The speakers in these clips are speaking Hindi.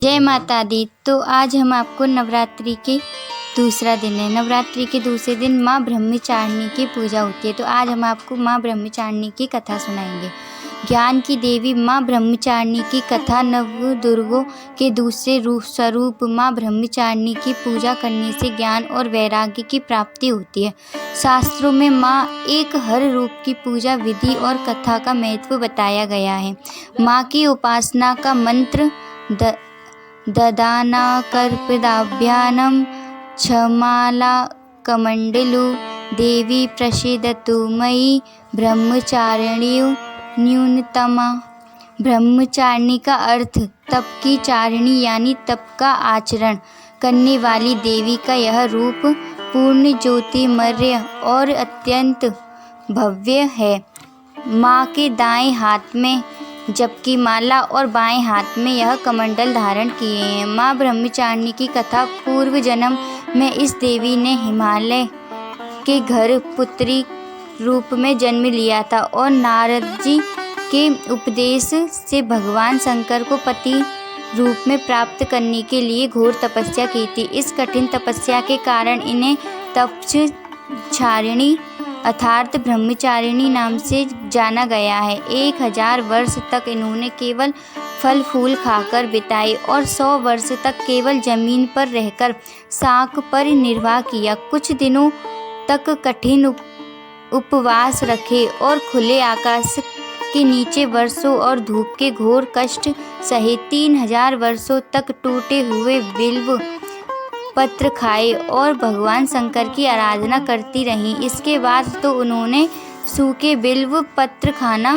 जय माता दी। तो आज हम आपको नवरात्रि के दूसरा दिन है। नवरात्रि के दूसरे दिन माँ ब्रह्मचारिणी की पूजा होती है। तो आज हम आपको माँ ब्रह्मचारिणी की कथा सुनाएंगे। ज्ञान की देवी माँ ब्रह्मचारिणी की कथा। नवदुर्गों के दूसरे स्वरूप माँ ब्रह्मचारिणी की पूजा करने से ज्ञान और वैराग्य की प्राप्ति होती है। शास्त्रों में माँ एक हर रूप की पूजा विधि और कथा का महत्व बताया गया है। माँ की उपासना का मंत्र ददानाकर्पदाभ्यानं क्षमाला कमंडलु देवी प्रसीदतु मयि ब्रह्मचारिणी न्यूनतमा। ब्रह्मचारिणी का अर्थ तप की चारिणी यानी तप का आचरण करने वाली देवी का यह रूप पूर्ण ज्योतिर्मय और अत्यंत भव्य है। माँ के दाएं हाथ में जबकि माला और बाएं हाथ में यह कमंडल धारण किए हैं। माँ ब्रह्मचारिणी की कथा। पूर्व जन्म में इस देवी ने हिमालय के घर पुत्री रूप में जन्म लिया था और नारद जी के उपदेश से भगवान शंकर को पति रूप में प्राप्त करने के लिए घोर तपस्या की थी। इस कठिन तपस्या के कारण इन्हें तपस्चारिणी अर्थात ब्रह्मचारिणी नाम से जाना गया है। 1000 वर्ष तक इन्होंने केवल फल फूल खाकर बिताई और 100 वर्ष तक केवल जमीन पर रहकर शाक पर निर्वाह किया। कुछ दिनों तक कठिन उपवास रखे और खुले आकाश के नीचे वर्षों और धूप के घोर कष्ट सहे। 3000 वर्षों तक टूटे हुए बिल्व पत्र खाए और भगवान शंकर की आराधना करती रहीं। इसके बाद तो उन्होंने सूखे बिल्व पत्र खाना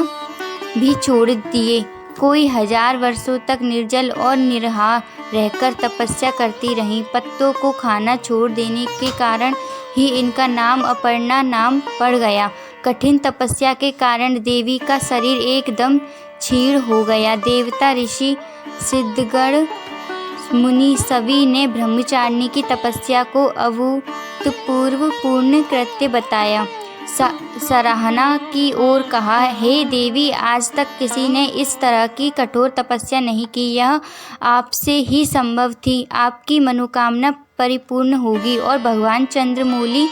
भी छोड़ दिए। कोई 1000 वर्षों तक निर्जल और निराहार रहकर तपस्या करती रहीं। पत्तों को खाना छोड़ देने के कारण ही इनका नाम अपर्णा नाम पड़ गया। कठिन तपस्या के कारण देवी का शरीर एकदम क्षीण हो गया। देवता ऋषि सिद्धगण मुनि सभी ने ब्रह्मचारिणी की तपस्या को अभूतपूर्व पूर्ण कृत्य बताया। सराहना की ओर कहा, हे देवी, आज तक किसी ने इस तरह की कठोर तपस्या नहीं की। यह आपसे ही संभव थी। आपकी मनोकामना परिपूर्ण होगी और भगवान चंद्रमौली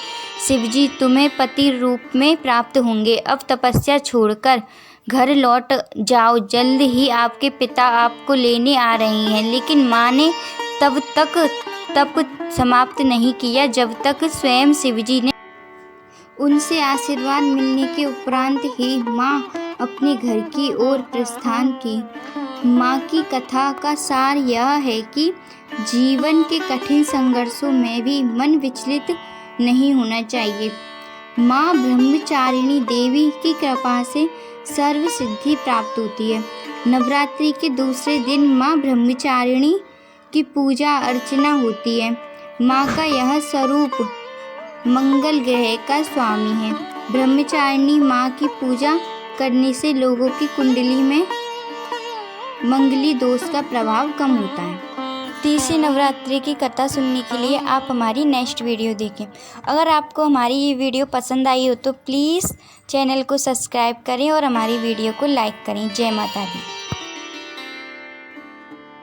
शिवजी तुम्हें पति रूप में प्राप्त होंगे। अब तपस्या छोड़कर घर लौट जाओ। जल्द ही आपके पिता आपको लेने आ रहे हैं। लेकिन माँ ने तब तक तप समाप्त नहीं किया जब तक स्वयं शिवजी ने उनसे आशीर्वाद मिलने के उपरांत ही माँ अपने घर की ओर प्रस्थान की। माँ की कथा का सार यह है कि जीवन के कठिन संघर्षों में भी मन विचलित नहीं होना चाहिए। माँ ब्रह्मचारिणी देवी की कृपा से सर्व सिद्धि प्राप्त होती है। नवरात्रि के दूसरे दिन माँ ब्रह्मचारिणी की पूजा अर्चना होती है। माँ का यह स्वरूप मंगल ग्रह का स्वामी है। ब्रह्मचारिणी माँ की पूजा करने से लोगों की कुंडली में मंगली दोष का प्रभाव कम होता है। तीसरी नवरात्रि की कथा सुनने के लिए आप हमारी नेक्स्ट वीडियो देखें। अगर आपको हमारी ये वीडियो पसंद आई हो तो प्लीज़ चैनल को सब्सक्राइब करें और हमारी वीडियो को लाइक करें। जय माता दी।